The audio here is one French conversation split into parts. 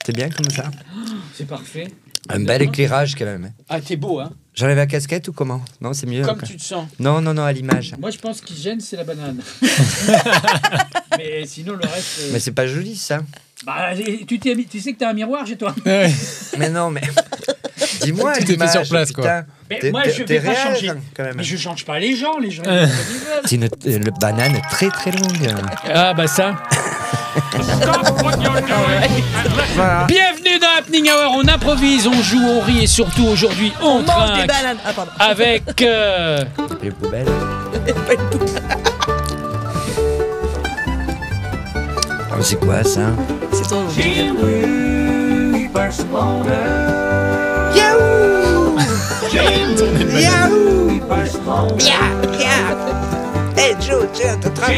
C'était bien comme ça. C'est parfait. Un bel éclairage quand même. Ah, t'es beau, hein. J'enlève la casquette ou comment? Non, c'est mieux. Comme tu te sens. Non, à l'image. Moi, je pense qu'il gêne, c'est la banane. Mais sinon, le reste... Mais c'est pas joli, ça. Bah, tu sais que t'as un miroir chez toi. Mais non, mais... Dis-moi, Tout est fait l'image, sur place, quoi. putain. Mais moi, je vais pas réel, changer. quand même. Mais je change pas les gens. C'est une banane très très longue. Ah, bah ça... Voilà. Bienvenue dans Happening Hour, on improvise, on joue, on rit et surtout aujourd'hui on mange trinque des bananes. Ah, pardon. avec Les poubelles. Oh, c'est quoi ça? C'est ton Yahoo! Yahoo! Hey Joe, tiens, t'attrapes.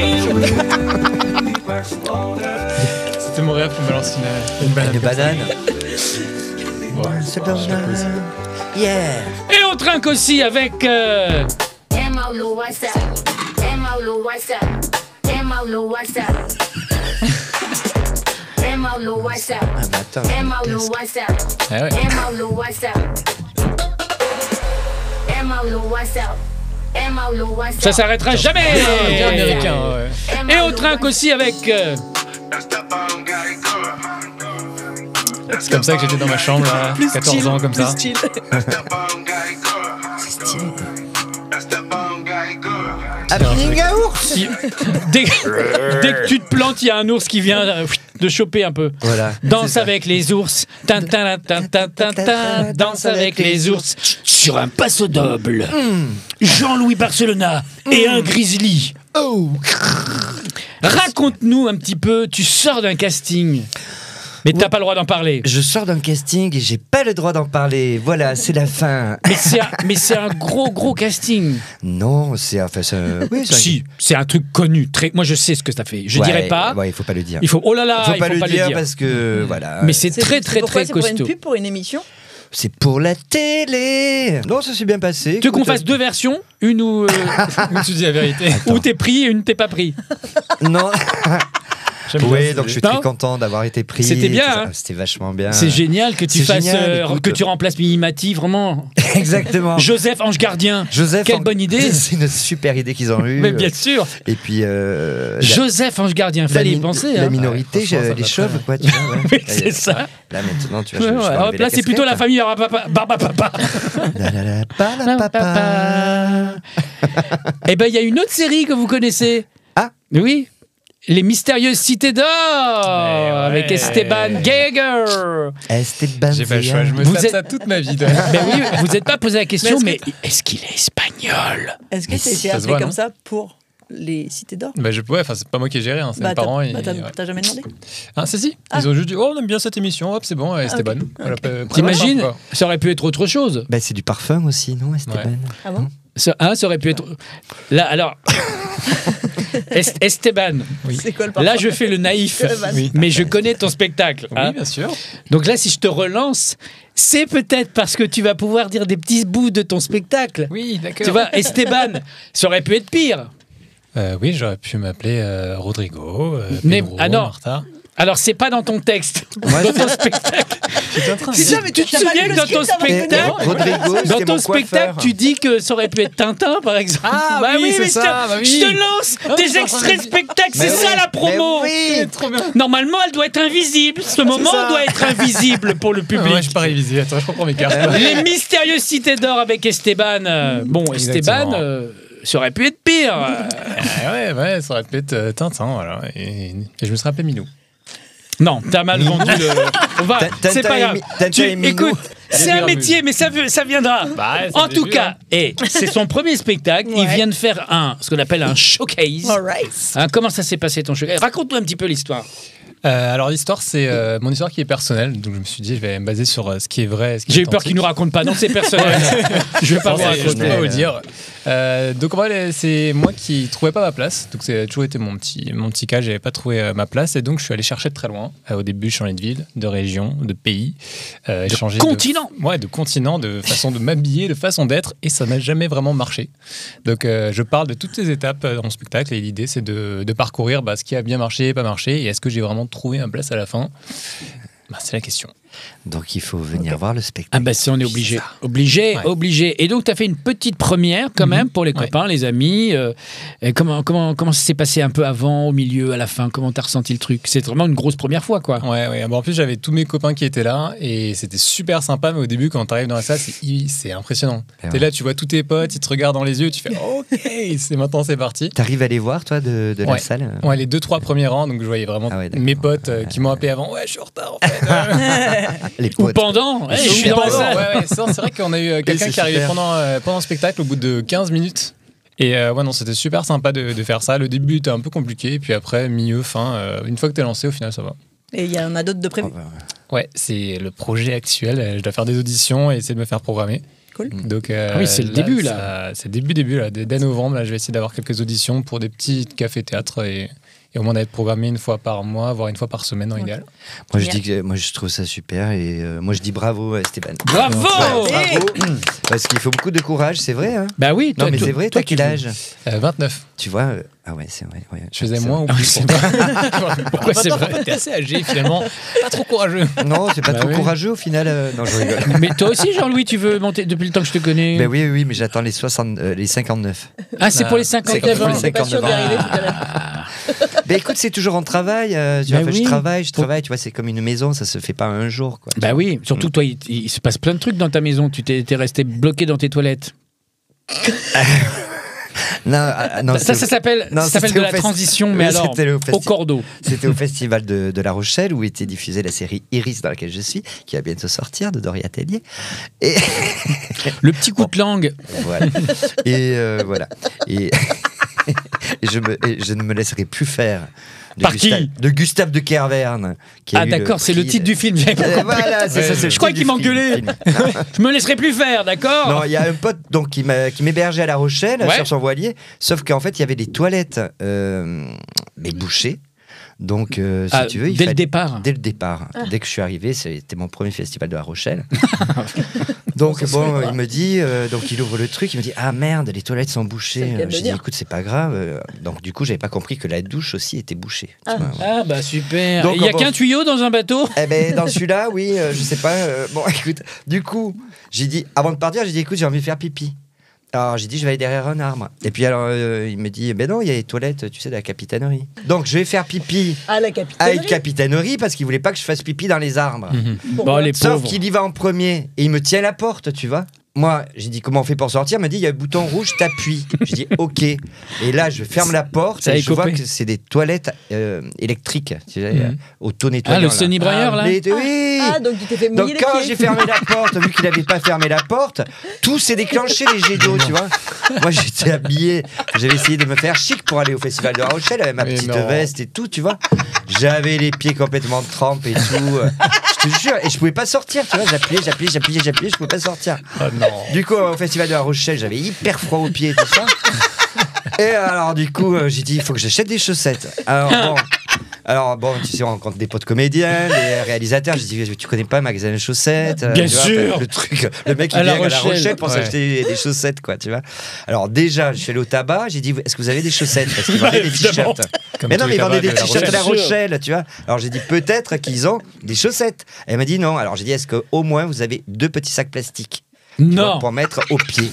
C'était mon rêve qu'on balance une banane. Une banane. Ouais, C'est je la pose. Yeah! et on trinque aussi avec Emolo, what's up? Emolo, what's up? Emolo, what's up? Emolo, what's up? Ah, bah attends. Emolo, what's up? Ah ouais. Emolo, what's up? Emolo, what's up? Emolo, what's up? ça s'arrêtera jamais. Bien américain, ouais. Et on trinque aussi avec C'est comme ça que j'étais dans ma chambre, là, 14 ans, comme ça. Style. Happening Hour! dès que tu te plantes, il y a un ours qui vient de choper un peu. Voilà. Danse avec les ours, tin, tin, tin, tin, tin, tin. Danse avec les ours sur un passo doble. Jean-Louis Barcelona et un grizzly. Oh. Raconte-nous un petit peu, tu sors d'un casting, mais t'as pas le droit d'en parler. Je sors d'un casting et j'ai pas le droit d'en parler. Voilà, c'est la fin. Mais c'est un gros casting. Non, c'est enfin, oui, Si, c'est un truc connu. Moi, je sais ce que ça fait. Je dirais pas. Ouais, il faut pas le dire. Il faut. Oh là là, Faut il pas faut le pas dire le dire. parce que voilà. Mais c'est très Pourquoi c'est pour une costaud. pub pour une émission? C'est pour la télé. Non, ça s'est bien passé. Tu veux qu'on Écoute, fasse deux versions, une où Tu dis la vérité. où t'es pris et une où t'es pas pris. Non. J'aime bien Oui, cette donc je suis idée. très Non. content d'avoir été pris. C'était bien, Tout ça. hein. C'était vachement bien. C'est génial que tu C'est fasses génial, écoute. que tu remplaces Mimimati, vraiment. Exactement. Joseph Ange Gardien. Joseph. Quelle bonne idée. C'est une super idée qu'ils ont eue. Mais bien sûr. Et puis. Joseph Ange Gardien, fallait y penser. La Hein. minorité, Ouais, franchement, ça les va chauves, très quoi. Tu vois, ouais. Oui, c'est ça. Là, maintenant, tu vas. Ouais, je vais alors enlever là, c'est plutôt la casquette. famille Barbapapa. La la la, pa, la, papa. Eh ben, il y a une autre série que vous connaissez. Ah. Oui. Les Mystérieuses Cités d'Or Mais ouais. avec Esteban Geiger. Esteban. J'ai pas le choix, je me Vous tape êtes- ça toute ma vie. de- Ben oui, vous n'êtes pas posé la question, Mais mais est-ce qu'il est espagnol? Est-ce que Mais t'as si, été ça se appelé voit, comme non ça pour les cités d'or? Bah, ouais, enfin, c'est pas moi qui ai géré, hein, c'est mes parents. T'as jamais demandé? Ah, si. Ah. Ils ont juste dit, oh, on aime bien cette émission, hop, c'est bon, Esteban. ok. Voilà, T'imagines? quoi. Ça aurait pu être autre chose. Bah, c'est du parfum aussi, non, Esteban? Ouais. Ah bon? Ça aurait pu être. Là, alors. Esteban, C'est quoi le parfum? là je fais le naïf, Oui. mais je connais ton spectacle. Oui, hein. bien sûr. Donc là, si je te relance, c'est peut-être parce que tu vas pouvoir dire des petits bouts de ton spectacle. Oui, d'accord. Tu vois, Esteban, ça aurait pu être pire. Oui, j'aurais pu m'appeler Rodrigo, Mais- Pedro, ah non. Martha. Alors, c'est pas dans ton texte, Moi, dans ton spectacle. J'étais en train de C'est dire- ça, mais Tu te t'as pas souviens lu que le dans ton script avant de spectacle, venir? Rodrigo, dans c'était ton mon spectacle, coiffeur. tu dis que ça aurait pu être Tintin, par exemple. Ah oui, c'est ça, tiens, bah oui. je te lance Ah, des je suis en train extraits de de spectacle, c'est Mais ça oui, la promo. mais oui. Trop bien. Normalement, elle doit être invisible. Ce moment ça. doit être invisible pour le public. Ouais, je suis pas révisé. Attends, je reprends mes cartes. Les Mystérieuses Cités d'Or avec Esteban. Bon, Exactement. Esteban, ça aurait pu être pire. Ouais, ça aurait pu être Tintin, voilà. Et je me serais appelé Milou. Non, t'as mal vendu le. On va, Tintin c'est pas et grave. Tintin et Minou. Écoute, c'est un métier, mais ça viendra. Bah, c'est En le tout début, cas, et c'est son premier spectacle. Il Ouais. vient de faire ce qu'on appelle un showcase. All right. Hein, comment ça s'est passé ton showcase? Raconte-nous un petit peu l'histoire. Alors l'histoire, c'est mon histoire qui est personnelle, donc je me suis dit je vais me baser sur ce qui est vrai. Ce qui J'ai est eu peur qu'il nous authentique. raconte pas. Non, c'est personnel. Je vais pas vous Je peux raconter. pas vous le dire. Donc en vrai, c'est moi qui trouvais pas ma place. Donc c'est toujours été mon petit cas. J'avais pas trouvé ma place et donc je suis allé chercher de très loin. Au début, je changeais de ville, de région, de pays, changer continent. de continent, de façon de m'habiller, de façon d'être, et ça n'a jamais vraiment marché. Donc je parle de toutes ces étapes dans mon spectacle et l'idée c'est de parcourir ce qui a bien marché, pas marché, et est-ce que j'ai vraiment trouvé ma place à la fin. C'est la question. Donc il faut venir voir le spectacle. Ah bah ça, on est obligé. Ça. Obligé, Ouais. obligé. Et donc, tu as fait une petite première quand même pour les copains, les amis. Et comment ça s'est passé un peu avant, au milieu, à la fin? Comment tu as ressenti le truc? C'est vraiment une grosse première fois, quoi. Ouais. Bon, en plus, j'avais tous mes copains qui étaient là et c'était super sympa. Mais au début, quand tu arrives dans la salle, c'est impressionnant. Et T'es ouais. là, tu vois tous tes potes, ils te regardent dans les yeux, tu fais OK, maintenant c'est parti. T'arrives à les voir, toi, de la Ouais. salle Ouais, les 2-3 premiers rangs, donc je voyais vraiment Ah ouais, d'accord. mes potes qui m'ont appelé avant. Ouais, je suis en retard en fait. Les Ou potes. pendant. Hey, je suis dans la Pendant, salle. ouais, c'est vrai qu'on a eu quelqu'un c'est qui arrivait super. pendant le spectacle au bout de 15 minutes. Et ouais, non, c'était super sympa de faire ça. Le début était un peu compliqué, et puis après, milieu, fin, une fois que t'es lancé, au final, ça va. Et il y en a d'autres de prévus. Oh, bah, Ouais, c'est le projet actuel. Je dois faire des auditions et essayer de me faire programmer. Cool. Donc, oui, c'est le début, là. C'est le début, là. Dès novembre, là, je vais essayer d'avoir quelques auditions pour des petits cafés-théâtres et au moins d'être programmé une fois par mois, voire une fois par semaine dans l'idéal. moi je trouve ça super et moi je dis bravo à Stéphane. Bravo. Ouais, bravo. Parce qu'il faut beaucoup de courage, c'est vrai. Hein Bah oui, non toi, mais toi- c'est vrai, toi, t'as quel âge 29. Tu vois ah ouais, c'est vrai. Ouais, Je faisais c'est moins ou vrai. plus. c'est Pourquoi c'est vrai? T'es assez âgé finalement, pas trop courageux. Non, c'est pas Bah trop oui. courageux au final. Non, je rigole. Mais toi aussi, Jean-Louis, tu veux monter depuis le temps que je te connais? Ben oui, mais j'attends les 59. Ah, c'est pour les C'est 59 pour ans. les On n'est pas sûr 59 d'y arriver ans. tout à l'heure. Ben écoute, c'est toujours en travail. Tu Ben vois, oui. je travaille. Tu vois, c'est comme une maison, ça se fait pas un jour, quoi. Bah oui, surtout toi, il se passe plein de trucs dans ta maison. Tu t'es resté bloqué dans tes toilettes. Non, Ça s'appelle non, ça s'appelle c'était de au la festi- transition, mais Oui, alors c'était au au cordeau. C'était au festival de La Rochelle où était diffusée la série Iris dans laquelle je suis, qui va bientôt sortir de Doria Tellier. Et Le petit coup de langue. voilà. Et voilà. Et je ne me laisserai plus faire. Par qui De Gustave de Kerverne. Qui a Ah eu d'accord, c'est le prix- titre du film. J'avais pas compris. Voilà, c'est ça. c'est le Je crois titre qu'il du m'engueulait. film. Je me laisserai plus faire, d'accord? Non, il y a un pote donc, qui m'hébergeait à La Rochelle Ouais. sur son voilier, sauf qu'en fait il y avait des toilettes mais bouchées. Donc si Ah, tu veux, dès le départ. Dès le départ. Dès que je suis arrivé, c'était mon premier festival de La Rochelle. Donc bon, il me dit, donc il ouvre le truc, il me dit ah merde, les toilettes sont C'est bouchées. le cas de J'ai le dit dire. écoute, c'est pas grave. Donc du coup, j'avais pas compris que la douche aussi était bouchée. Tu vois. Ah bah super. Donc, Il y a bon. qu'un tuyau dans un bateau? Eh ben dans celui-là, oui, je sais pas. Bon, écoute, du coup, j'ai dit avant de partir, j'ai dit écoute, j'ai envie de faire pipi. Alors j'ai dit je vais aller derrière un arbre. Et puis alors il me dit ben non, il y a les toilettes, tu sais, de la capitainerie. Donc je vais faire pipi À la à une capitale. capitainerie parce qu'il voulait pas que je fasse pipi dans les arbres. Bon, les Sauf pauvres. qu'il y va en premier et il me tient à la porte, tu vois. Moi, j'ai dit comment on fait pour sortir. Il m'a dit il y a un bouton rouge, t'appuies. J'ai dit ok. Et là, je ferme la porte Ça a et je vois écopé. que c'est des toilettes électriques, tu sais, auto-nettoyant. Ah, le là. Sony Brailleur, là Oui. Ah, donc tu t'es fait mouiller Donc les quand pieds. j'ai fermé la porte, vu qu'il n'avait pas fermé la porte, tout s'est déclenché les jets d'eau, tu vois. Moi j'étais habillé, j'avais essayé de me faire chic pour aller au festival de La Rochelle avec ma Mais petite non. veste et tout, tu vois. J'avais les pieds complètement trempes et tout. Je te jure, et je pouvais pas sortir, tu vois. J'appuyais, je pouvais pas sortir. Oh non. Du coup, au festival de La Rochelle, j'avais hyper froid aux pieds et tout ça. Et alors, du coup, j'ai dit, il faut que j'achète des chaussettes. Alors bon, tu sais, on rencontre des potes comédiens, des réalisateurs. Je dis, tu connais pas un magasin de chaussettes Bien tu vois, sûr. le truc, le mec, il À La vient à La Rochelle. Rochelle pour Ouais. s'acheter des chaussettes, quoi, tu vois. Alors déjà, je suis allé au tabac, j'ai dit, est-ce que vous avez des chaussettes? Parce qu'ils vendaient des évidemment. t-shirts. Comme Mais tous non, mais les ils vendaient des tabacs de La t-shirts à La Rochelle. Rochelle, tu vois. Alors j'ai dit, peut-être qu'ils ont des chaussettes. Elle m'a dit non. Alors j'ai dit, est-ce qu'au moins vous avez 2 petits sacs plastiques tu vois, Non. pour mettre au pied?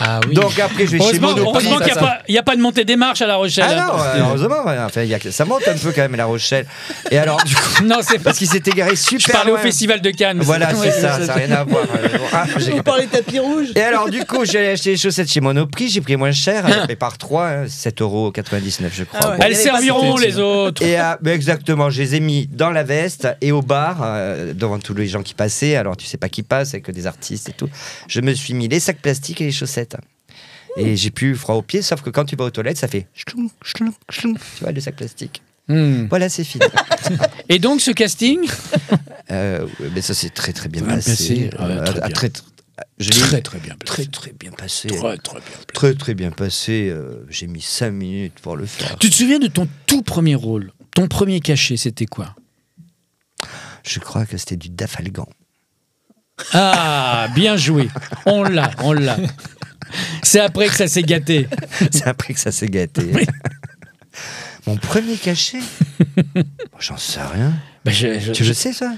Ah oui. Donc après, je vais chez Heureusement Monoprix. qu'il n'y a pas de montée des marches à La Rochelle. Ah non, heureusement, ouais, enfin, ça monte un peu quand même La Rochelle. Et alors, du coup, Non, c'est pas. parce qu'il s'était garé super Je parlais au loin. festival de Cannes. Voilà, Ouais, c'est ça, ça n'a rien à voir. Ah, j'ai- On parlait tapis rouge. Et alors, du coup, j'ai acheté les chaussettes chez Monoprix, j'ai pris moins cher, mais par 3, 7,99 €, je crois. Ah ouais. Bon. Elles serviront les autres. Et mais exactement, je les ai mis dans la veste et au bar, devant tous les gens qui passaient. Alors, tu sais pas qui passe, avec des artistes et tout. Je me suis mis les sacs plastiques et les chaussettes. Et j'ai plus froid aux pieds, sauf que quand tu vas aux toilettes, ça fait chloum, chloum, chloum. Tu vois, le sac plastique. Hmm. Voilà, c'est fini. Et donc, ce casting Mais ça s'est très très bien Bien passé. passé, ouais, très bien. Je l'ai très bien très très bien passé. Très bien. Très très bien passé. J'ai mis 5 minutes pour le faire. Tu te souviens de ton tout premier rôle? Ton premier cachet, c'était quoi? Je crois que c'était du Dafalgan. Ah, bien joué. On l'a. C'est après que ça s'est gâté. C'est après que ça s'est gâté. Mon premier cachet J'en sais rien. Bah, Tu le sais ça?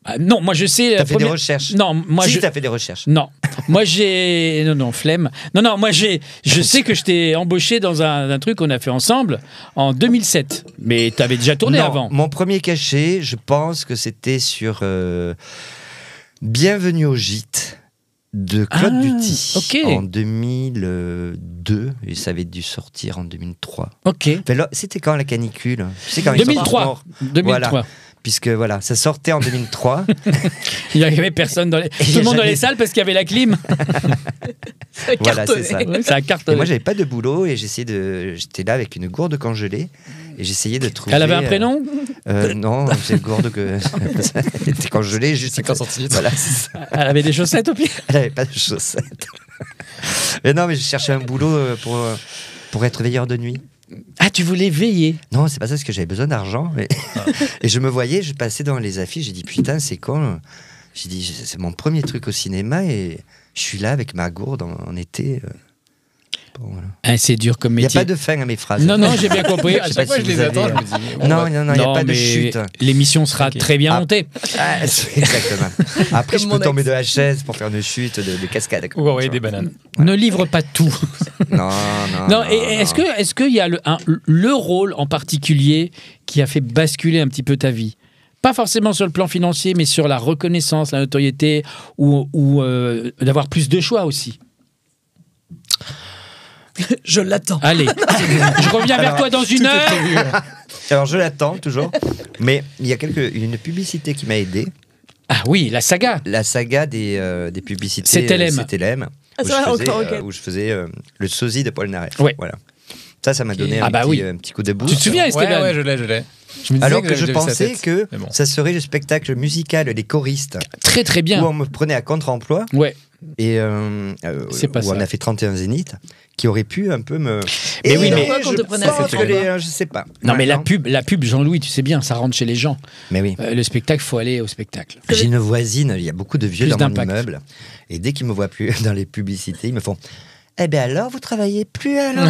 Ah, non, moi je sais. T'as fait des recherches. Non, moi si, je. t'as fait des recherches. Non, moi j'ai. Non, flemme. Non, moi je sais que je t'ai embauché dans un truc qu'on a fait ensemble en 2007. Mais t'avais déjà tourné Non, avant. Mon premier cachet, je pense que c'était sur Bienvenue au gîte de Claude Duty ok. en 2002 et ça avait dû sortir en 2003. Ok. Enfin, là, c'était quand la canicule? Tu sais, quand ils sont 2003. morts. 2003. Voilà. Puisque voilà, ça sortait en 2003. Il n'y avait personne dans les. Tout le monde dans les salles parce qu'il y avait la clim. Voilà, c'est ça. Ouais, ça a Et cartonné. moi, j'avais pas de boulot et j'étais là avec une gourde congelée et j'essayais de trouver. Elle avait un prénom Non, c'est une gourde que elle était congelée juste 50 centilitres. Voilà, c'est ça. Elle avait des chaussettes au pied. Elle avait pas de chaussettes. Mais non, mais je cherchais un boulot pour être veilleur de nuit. Ah, tu voulais veiller. Non, c'est pas ça, parce que j'avais besoin d'argent. Et je me voyais, je passais dans les affiches, j'ai dit putain, c'est con. J'ai dit, c'est mon premier truc au cinéma et je suis là avec ma gourde en été. Bon, voilà. Ah, c'est dur comme Il n'y a métier. pas de fin à mes phrases. Non, j'ai bien compris. À sais chaque pas fois, si je les vous attends, avez- je me dis. Non, il n'y a pas de mais chute. l'émission sera très bien Ah. montée. Ah, c'est exactement. Après, Comme je mon peux tomber ex. de la chaise pour faire une chute de cascade. Ou envoyer des bananes. Ne livre pas tout. Non. Non, et est-ce qu'il y a le rôle en particulier qui a fait basculer un petit peu ta vie? Pas forcément sur le plan financier, mais sur la reconnaissance, la notoriété, ou d'avoir plus de choix aussi. Je l'attends. Allez, je reviens vers toi dans une heure. Alors, je l'attends toujours. Mais il y a une publicité qui m'a aidé. Ah oui, la saga. La saga des publicités. CTLM. CTLM. Ah, Où c'est je vrai, faisais, encore, ok. où je faisais le sosie de Paul Naref. Ouais. Voilà. Ça m'a donné Ah un, bah petit, oui. un petit coup de boost. Tu te souviens, Esteban? Ouais, je l'ai. Je me disais Alors que je j'avais vu sa pensais tête. que Mais bon. ça serait le spectacle musical Les choristes, Très très où bien. on me prenait à contre-emploi Ouais. et C'est pas où ça. on a fait 31 Zénith, qui aurait pu un peu me. Mais oui, mais- Pourquoi qu'on te prenait à pense que contre-emploi je sais pas. Non, mais Maintenant- la pub, Jean-Louis, tu sais bien, ça rentre chez les gens. Mais oui. Le spectacle, faut aller au spectacle. J'ai une voisine, il y a beaucoup de vieux Plus dans mon d'impact. immeuble, et dès qu'ils me voient plus dans les publicités, ils me font. Eh bien alors, vous travaillez plus alors?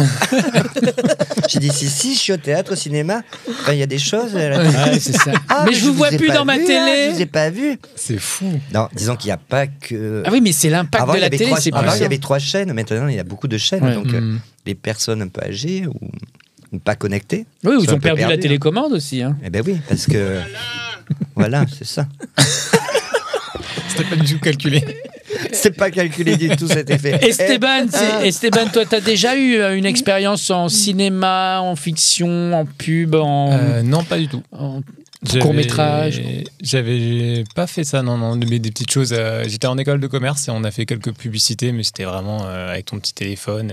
J'ai dit si, je suis au théâtre, au cinéma. Enfin, il y a des choses. Ouais, c'est ça. Ah, mais je vous vois ai plus pas dans ma vu, télé. hein, je vous ai pas vu. C'est fou. Non, disons qu'il n'y a pas que. Ah oui, mais c'est l'impact Avant, de il y la avait télé, trois- c'est avant, plus il y ça. avait 3 chaînes. Maintenant, il y a beaucoup de chaînes. Ouais. Donc, les personnes un peu âgées ou pas connectées. Oui, sont ils un ont peu perdu la perdues, télécommande aussi. Hein. Eh ben oui, parce que. Voilà, c'est ça. C'était pas du tout calculé. C'est pas calculé du tout cet effet. Esteban, Esteban, toi, t'as déjà eu une expérience en cinéma, en fiction, en pub, en Non, pas du tout. court-métrage? J'avais pas fait ça, non, mais des petites choses. J'étais en école de commerce et on a fait quelques publicités, mais c'était vraiment avec ton petit téléphone,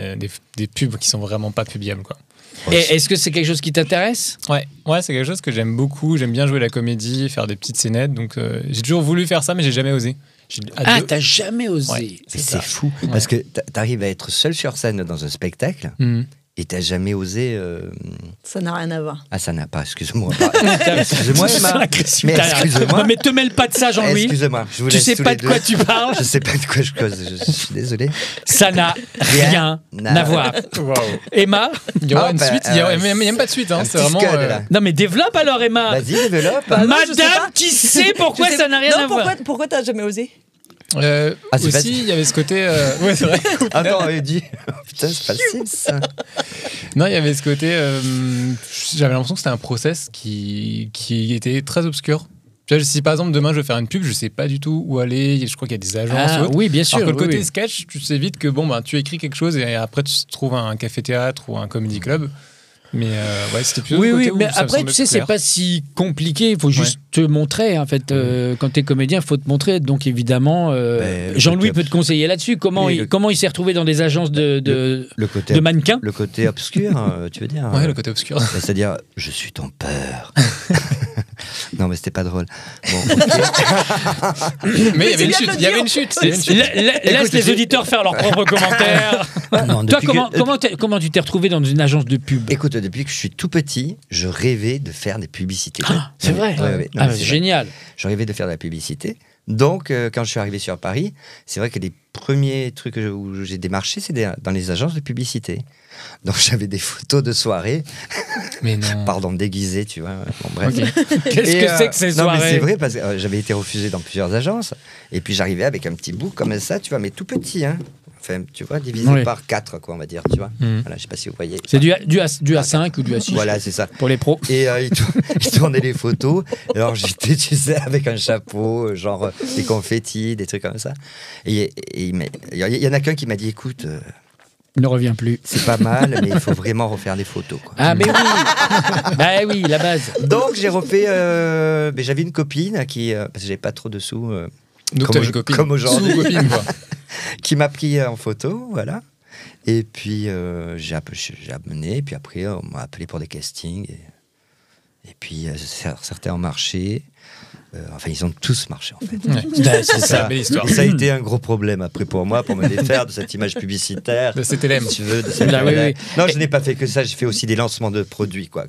des pubs qui sont vraiment pas publiables, quoi. Et est-ce que c'est quelque chose qui t'intéresse? Ouais, c'est quelque chose que j'aime beaucoup. J'aime bien jouer la comédie, faire des petites scénettes. Donc j'ai toujours voulu faire ça, mais j'ai jamais osé. Ah, t'as jamais osé. Ouais. Mais c'est fou. Parce que t'arrives à être seul sur scène dans un spectacle Mhm. et t'as jamais osé. Ça n'a rien à voir. Ah, ça n'a pas, excuse-moi. Excuse-moi, Emma. Mais Non, excuse-moi. mais te mêle pas de ça, Jean-Louis. Excusez-moi, je vous Tu laisse sais tous pas les de quoi deux. tu parles. Je sais pas de quoi je cause, je suis désolé. Ça n'a rien à voir. Emma? Il y aura Ah, une bah, suite. Il y a même pas de suite. Hein, un c'est petit vraiment. scud, là. Non, mais développe alors, Emma. Vas-y, développe. Bah non, je sais Madame pas. qui sait pourquoi Je sais- ça n'a rien non, à voir. Pourquoi t'as jamais osé? Ah, c'est aussi, facile. il y avait ce côté. Ouais, c'est vrai. Attends, on avait dit. Putain, c'est facile ça. Non, il y avait ce côté. J'avais l'impression que c'était un process qui était très obscur. Tu vois, si par exemple demain je veux faire une pub, je sais pas du tout où aller. Je crois qu'il y a des agences. Ah, ou autres. oui, bien sûr. Alors que le oui, côté oui. sketch, tu sais vite que bon, ben, tu écris quelque chose et après tu trouves un café-théâtre ou un comedy club. Mais ouais, c'était plutôt Oui, le côté oui, où mais ça me après, semblait tu sais, plus c'est clair. pas si compliqué. Il faut juste te montrer, en fait. Quand t'es comédien, il faut te montrer. Donc, évidemment, le Jean-Louis côté peut te conseiller là-dessus. Comment, Oui, comment il s'est retrouvé dans des agences de Le côté, de mannequins? le côté obscur, tu veux dire Ouais, le côté obscur. C'est-à-dire, je suis ton père. Non, mais c'était pas drôle. Bon, ok. Mais il y avait c'est une bien chute. de le Il y avait dire. une chute. il y avait une chute. Laisse Écoute, les j'ai- auditeurs faire leurs propres commentaires. Non, Toi, depuis comment tu t'es retrouvé dans une agence de pub? Écoute, depuis que je suis tout petit, je rêvais de faire des publicités. Ah, c'est vrai. Ouais, ouais. Non, Ah, Ah, c'est c'est vrai. génial. Je rêvais de faire de la publicité. Donc, quand je suis arrivé sur Paris, c'est vrai que les premiers trucs où j'ai démarché, c'est dans les agences de publicité. Donc, j'avais des photos de soirée, Mais non. pardon, déguisées, tu vois. Bon, bref. Ok. Qu'est-ce Et, que c'est que ces non, mais soirées? c'est vrai, parce que j'avais été refusé dans plusieurs agences. Et puis, j'arrivais avec un petit bout comme ça, tu vois, mais tout petit, hein. Enfin, tu vois, divisé Oui. par 4, quoi, on va dire, tu vois. Voilà, je sais pas si vous voyez. C'est du A5 ou du A6 Voilà, c'est ça. pour les pros. Et il tournait les photos. Alors j'étais, tu sais, avec un chapeau, genre des confettis, des trucs comme ça. Et il y en a qu'un qui m'a dit, écoute, Il ne revient plus. c'est pas mal, mais il faut vraiment refaire des photos, quoi. Ah, mais oui. Bah oui, la base. Donc j'ai refait. Mais j'avais une copine qui, parce que j'avais pas trop de sous, Donc, comme t'as une copine. comme aujourd'hui. Sous-copine, quoi. qui m'a pris en photo, voilà. Et puis j'ai amené, puis après on m'a appelé pour des castings. Et puis certains ont marché. Enfin, ils ont tous marché en fait. Ouais. C'est Ça, une belle histoire. ça a été un gros problème après pour moi, pour me défaire de cette image publicitaire. De CTLM. Si tu veux, de cette Là, oui, oui. Non, je n'ai pas fait que ça, j'ai fait aussi des lancements de produits, quoi.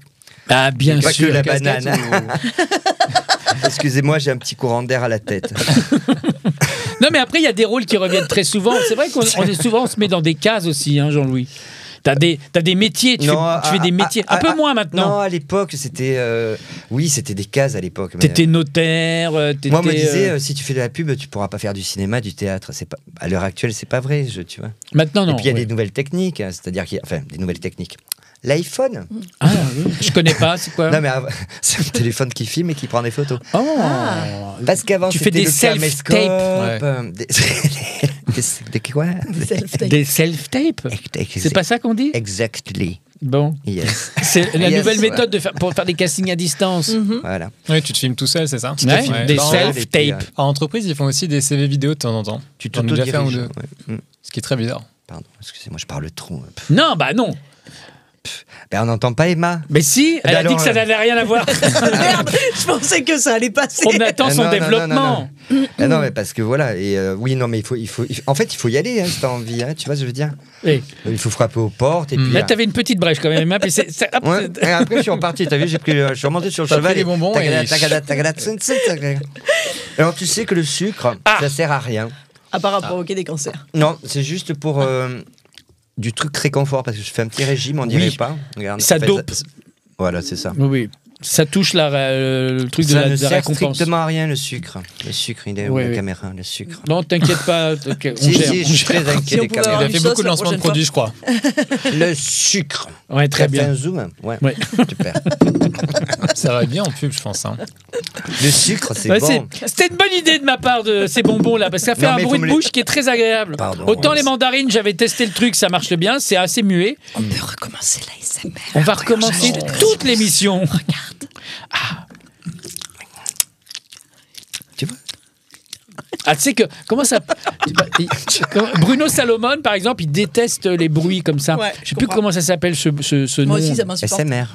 Ah, bien Pas sûr. que la casquette banane. Excusez-moi, j'ai un petit courant d'air à la tête. Non, mais après, il y a des rôles qui reviennent très souvent. C'est vrai qu'on on se met dans des cases aussi, hein, Jean-Louis. T'as des métiers, tu fais des métiers. Un peu moins maintenant. Non, à l'époque, c'était. Oui, c'était des cases à l'époque. mais- T'étais notaire, t'étais... Moi, on me disait, si tu fais de la pub, tu pourras pas faire du cinéma, du théâtre. C'est pas... À l'heure actuelle, c'est pas vrai, tu vois. Maintenant, non. Et puis, il y a ouais. des nouvelles techniques, hein, c'est-à-dire qu'il y a... Enfin, des nouvelles techniques. L'iPhone. Ah, oui. Je connais pas, c'est quoi? Non, mais c'est un téléphone qui filme et qui prend des photos. Oh. Parce qu'avant, Tu c'était fais des le self-tape. caméscope, des quoi Des self-tapes. Des self-tapes? C'est pas ça qu'on dit? Exactly. Bon. Yes. C'est la Yes, nouvelle ouais. méthode pour faire des castings à distance. Voilà. Oui, tu te filmes tout seul, c'est ça? Ouais, des Dans- self-tapes. En entreprise, ils font aussi des CV vidéo de temps en temps. Tu J'en ai déjà fait un ou t'auto-diriges. deux. Ouais. Ce qui est très bizarre. Pardon, excusez-moi, je parle trop. Non, bah non. Ben, on n'entend pas Emma. Mais si, elle a alors, dit que ça n'avait rien à voir. Merde, je pensais que ça allait passer. On attend Ah, son non, non, développement. Ah non, mais parce que voilà. Et oui, non, mais en fait, il faut y aller, hein, si t'as envie. Hein, tu vois ce que je veux dire? Oui. Il faut frapper aux portes. Et puis, Là, t'avais une petite brèche quand même. Hop, hop, ouais. Et après, je suis reparti. T'as vu, je suis remonté sur le T'as cheval. pris les bonbons Tagada, et- tagada, tagada, tsin, tsin, tagada. Alors, tu sais que le sucre, ça sert à rien. À part à provoquer des cancers. Non, c'est juste pour du truc réconfort. Parce que je fais un petit régime, on dirait pas. Regarde, Ça en fait, dope. Voilà, c'est ça. Oui, oui. Ça touche le truc de Ça la, ne de la sert récompense. strictement à rien, le sucre. Le sucre, il est où, Oui, la oui. caméra, le sucre. Non, t'inquiète pas. ok, on Si, gère, si, on je suis gère. très inquiet Si on des pouvait Il caméras. a une fait sauce beaucoup de la lancements de prochaine produits, je crois. Le sucre. Ouais, très T'as fait bien. un zoom? Ouais. Ouais. Super. Ça va bien en pub, je pense. Hein. Le sucre, c'est Ouais, bon. C'était une bonne idée de ma part de ces bonbons là, parce que ça fait Non, un mais bruit faut de me les- bouche qui est très agréable. Pardon. Autant Ouais, les mandarines, j'avais testé le truc, ça marche bien, c'est assez muet. On peut recommencer l'ASMR. On va recommencer toute l'émission. Tu vois? Ah, tu sais que, comment ça. Bruno Salomon, par exemple, il déteste les bruits comme ça. Ouais, je sais plus comprends. comment ça s'appelle ce nom. Moi aussi, ça m'insupporte. SMR.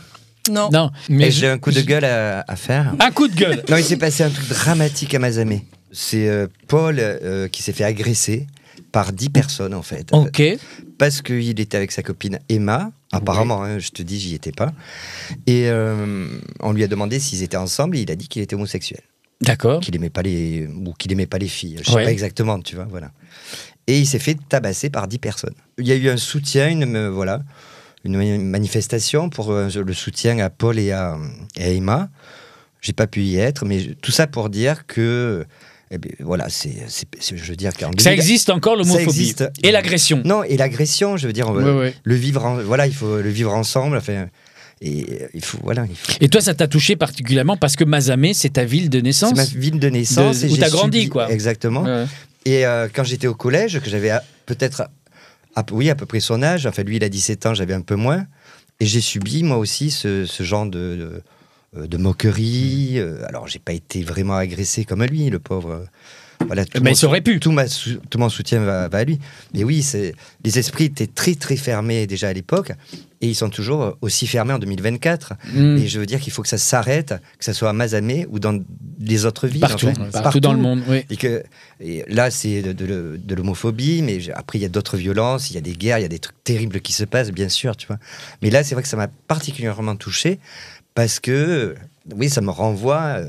Non. Non, Mais Et j'ai un coup de gueule à faire. un coup de gueule. Non, il s'est passé un truc dramatique à Mazamet. C'est Paul qui s'est fait agresser par 10 personnes, en fait. Ok. Parce qu'il était avec sa copine Emma. Apparemment, hein, je te dis, j'y étais pas. Et on lui a demandé s'ils étaient ensemble et il a dit qu'il était homosexuel. D'accord. Qu'il aimait pas les filles. Je sais Ouais. pas exactement, tu vois, voilà. Et il s'est fait tabasser par 10 personnes. Il y a eu un soutien, une manifestation pour le soutien à Paul et à Emma. J'ai pas pu y être, mais tout ça pour dire que, eh bien, voilà, je veux dire qu'en Ça 2000 existe encore Ça l'homophobie. existe. Et l'agression. Non, et l'agression, je veux dire, Ouais. le vivre, voilà, il faut le vivre ensemble. Enfin, et il faut, voilà. Et toi, ça t'a touché particulièrement parce que Mazamet, c'est ta ville de naissance. C'est ma ville de naissance. De- et où j'ai t'as grandi, subi- quoi. Exactement. Ouais. Et quand j'étais au collège, que j'avais peut-être, à peu près son âge, enfin lui il a 17 ans, j'avais un peu moins, et j'ai subi moi aussi ce genre de moquerie. Alors j'ai pas été vraiment agressé comme lui, le pauvre. Voilà, tout Mais mon ça aurait pu. Tout mon soutien va à lui. Mais oui, les esprits étaient très très fermés déjà à l'époque, et ils sont toujours aussi fermés en 2024. Mm. Et je veux dire qu'il faut que ça s'arrête, que ça soit à Mazamet ou dans les autres villes. Partout, en fait. partout dans le monde. Oui. Et là, c'est de l'homophobie, mais après, il y a d'autres violences, il y a des guerres, il y a des trucs terribles qui se passent, bien sûr, tu vois. Mais là, c'est vrai que ça m'a particulièrement touché, parce que, oui, ça me renvoie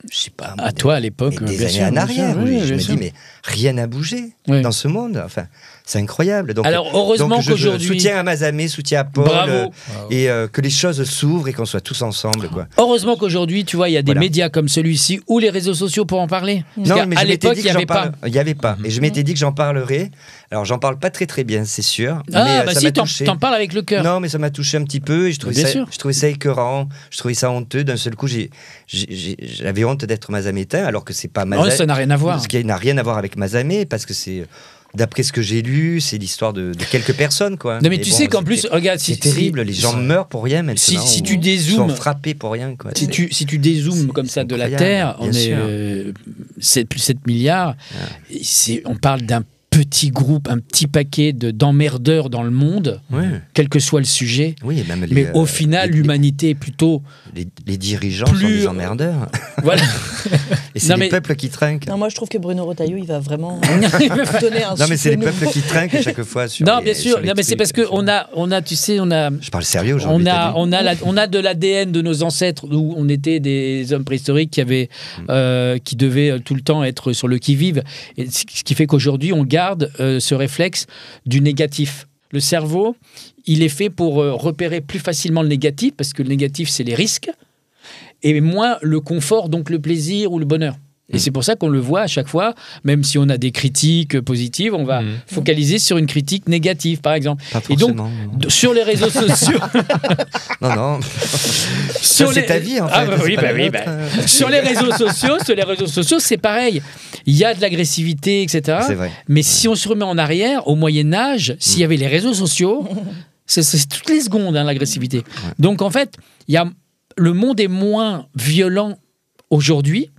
je sais pas. À toi, à l'époque. Des bien années sûr, en bien arrière. sûr, où oui, je bien me sûr. dis, mais rien n'a bougé Oui. dans ce monde. Enfin, c'est incroyable. Donc, Alors, heureusement donc, qu'aujourd'hui. Soutien à Mazamet, soutien à Paul. Bravo. Et que les choses s'ouvrent et qu'on soit tous ensemble. Quoi. Heureusement qu'aujourd'hui, tu vois, il y a des Voilà. médias comme celui-ci ou les réseaux sociaux pour en parler. Parce Non, qu'à- mais à je m'étais l'époque, dit il n'y que avait pas. Il n'y avait pas. Et je m'étais dit que j'en parlerais. Alors, j'en parle pas très bien, c'est sûr. Ah, mais bah ça si, m'a t'en touché. parles avec le cœur. Non, mais ça m'a touché un petit peu et je trouvais, Bien ça, sûr. je trouvais ça écœurant, je trouvais ça honteux. D'un seul coup, j'avais honte d'être mazamétain alors que c'est pas Non, Mazamet. ça n'a rien à voir. Ce qui n'a rien à voir avec Mazamet parce que c'est, d'après ce que j'ai lu, c'est l'histoire de quelques personnes. Quoi. Non, mais tu sais qu'en plus, regarde, c'est terrible, les gens meurent pour rien maintenant. si ou tu dézoomes- sont frappés pour rien. Quoi. Si tu dézoomes comme ça de la incroyable, Terre, on bien est sûr. plus 7 milliards. On parle d'un petit groupe, un petit paquet d'emmerdeurs dans le monde, Ouais. quel que soit le sujet. Oui, et même les, Mais au final, l'humanité est plutôt. les dirigeants plus- sont des emmerdeurs. Voilà. Et c'est Non, les mais- peuples qui trinquent. Non, moi, je trouve que Bruno Retailleau, il va vraiment donner un Non, mais c'est les souffle peuples nouveau. qui trinquent à chaque fois. Sur Non, les- bien sur sûr. les Non, mais c'est trucs. parce qu'on a, tu sais, on a. Je parle sérieux aujourd'hui. On a de l'ADN de nos ancêtres où on était des hommes préhistoriques qui devaient tout le temps être sur le qui-vive. Et ce qui fait qu'aujourd'hui, on garde ce réflexe du négatif. Le cerveau, il est fait pour repérer plus facilement le négatif, parce que le négatif, c'est les risques, et moins le confort, donc le plaisir ou le bonheur. Et c'est pour ça qu'on le voit à chaque fois, même si on a des critiques positives, on va focaliser sur une critique négative, par exemple. Pas Et donc, forcément. sur les réseaux sociaux... Non. Sur Ça, c'est ta vie, en fait. Ah, bah C'est oui, pas bah la oui, nôtre. bah. Sur les réseaux sociaux, c'est pareil. Il y a de l'agressivité, etc. C'est vrai. Mais si on se remet en arrière, au Moyen-Âge, s'il y avait les réseaux sociaux, c'est toutes les secondes, hein, l'agressivité. Donc, en fait, le monde est moins violent aujourd'hui,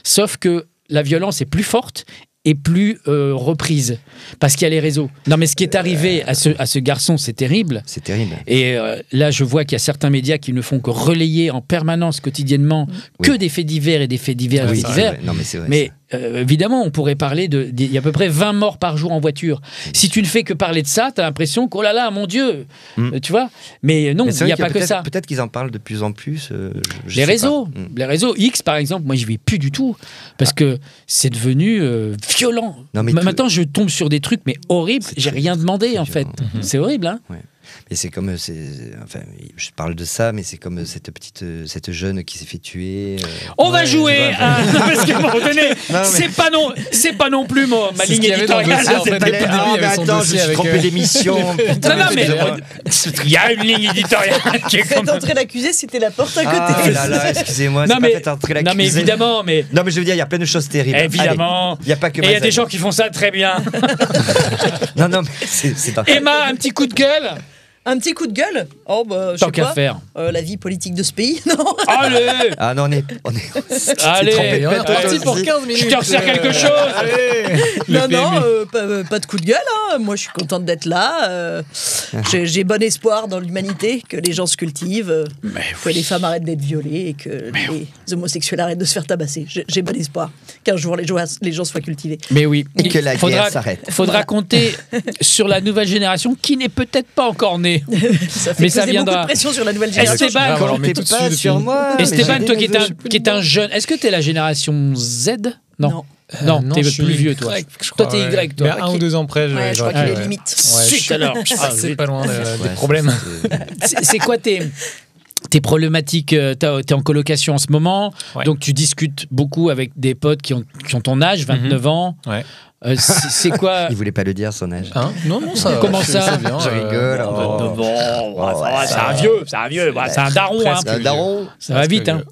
sauf que la violence est plus forte et plus reprise, parce qu'il y a les réseaux. Non, mais ce qui est arrivé à ce garçon, c'est terrible. C'est terrible. Et là, je vois qu'il y a certains médias qui ne font que relayer en permanence, quotidiennement, que des faits divers et des faits divers et des Oui, faits c'est divers. vrai. Non, mais c'est vrai. Mais évidemment, on pourrait parler il y a à peu près 20 morts par jour en voiture. Si tu ne fais que parler de ça, tu as l'impression qu'oh là là, mon Dieu, tu vois. Mais non, Mais il c'est n'y vrai a qu'il y pas que peut-être- ça. Peut-être qu'ils en parlent de plus en plus. Je Les sais réseaux, pas. les réseaux X par exemple, moi je vais plus du tout parce que c'est devenu violent. Non, mais Maintenant je tombe sur des trucs mais horribles, C'est j'ai très, rien très, demandé très en fait. violent. C'est horrible hein. Mais c'est comme, enfin, je parle de ça, mais c'est comme cette jeune qui s'est fait tuer. On va Ouais, jouer je vois. parce qu'à un moment donné, mais- c'est pas non plus ma C'est ce ligne qu'il y avait dans le éditoriale. dossier, en fait. C'est pas depuis le début, il y avait mais son attends, dossier je me suis avec, trompé d'émission. Non, non, mais il y a une ligne éditoriale qui est Faites comme... entrer l'accusé, c'était la porte à côté. Ah là là, excusez-moi, Non c'est mais, pas fait entrer non mais l'accusé. évidemment, mais Non, mais je veux dire, il y a plein de choses terribles. évidemment. Il n'y a pas que Et il y a Mazamet. des gens qui font ça très bien. Non, mais c'est pas. Emma, un petit coup de gueule. Un petit coup de gueule. Oh, bah, je Tant sais qu'à pas. faire. La vie politique de ce pays, non. Allez, Ah non, on est allez. trompé de Et on est plateau, parti toi pour aussi. 15 minutes. Je te resserre quelque chose. Allez, le Non, non, PMU. pas de coup de gueule. Hein. Moi, je suis contente d'être là. J'ai bon espoir dans l'humanité, que les gens se cultivent, que les femmes arrêtent d'être violées et que les homosexuels arrêtent de se faire tabasser. J'ai bon espoir qu'un jour les gens soient cultivés. Mais oui. Et que la guerre s'arrête. Faudra compter sur la nouvelle génération qui n'est peut-être pas encore née. Ça fait Mais ça peser beaucoup viendra. de pression sur la nouvelle génération. Esteban, Grave, alors, Comptez mais tout de pas suite, sur depuis- moi. Esteban, mais toi j'ai des neveux. qui est un jeune, est-ce que tu es la génération Z? Non. Non. Non, t'es je suis plus vieux, toi. Y, je Toi, crois, t'es ouais. Y, toi. Mais un ou deux ans près, Ouais, je crois j'aurais qu'il pu, est limite. Ouais, Zut, alors. Ah, c'est zut. pas loin des Ouais, problèmes. C'est quoi tes problématiques? T'es en colocation en ce moment, Ouais. donc tu discutes beaucoup avec des potes qui ont ton âge, 29 ans. Ouais. C'est quoi? Il voulait pas le dire, son âge. Hein non, ça. Comment ça c'est bien, Je rigole. C'est un vieux, c'est un daron. Hein. presque. Un daron. Ça va vite. Hein.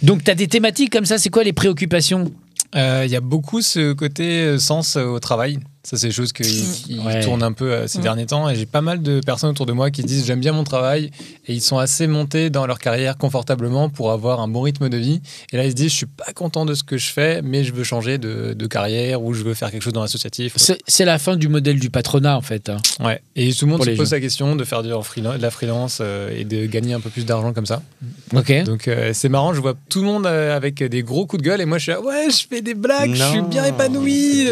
Donc, tu as des thématiques comme ça, c'est quoi les préoccupations? Il y a beaucoup ce côté sens au travail. Ça, c'est des choses qui Ouais. tournent un peu ces derniers temps. Et j'ai pas mal de personnes autour de moi qui disent j'aime bien mon travail. Et ils sont assez montés dans leur carrière confortablement pour avoir un bon rythme de vie. Et là, ils se disent je suis pas content de ce que je fais, mais je veux changer de carrière ou je veux faire quelque chose dans l'associatif. C'est la fin du modèle du patronat, en fait. Hein. Ouais. Et tout le monde Pour se les pose jeunes. la question de faire de la freelance et de gagner un peu plus d'argent comme ça. Ok. Donc c'est marrant, je vois tout le monde avec des gros coups de gueule et moi je suis là, ouais, je fais des blagues, je suis Non, bien épanoui.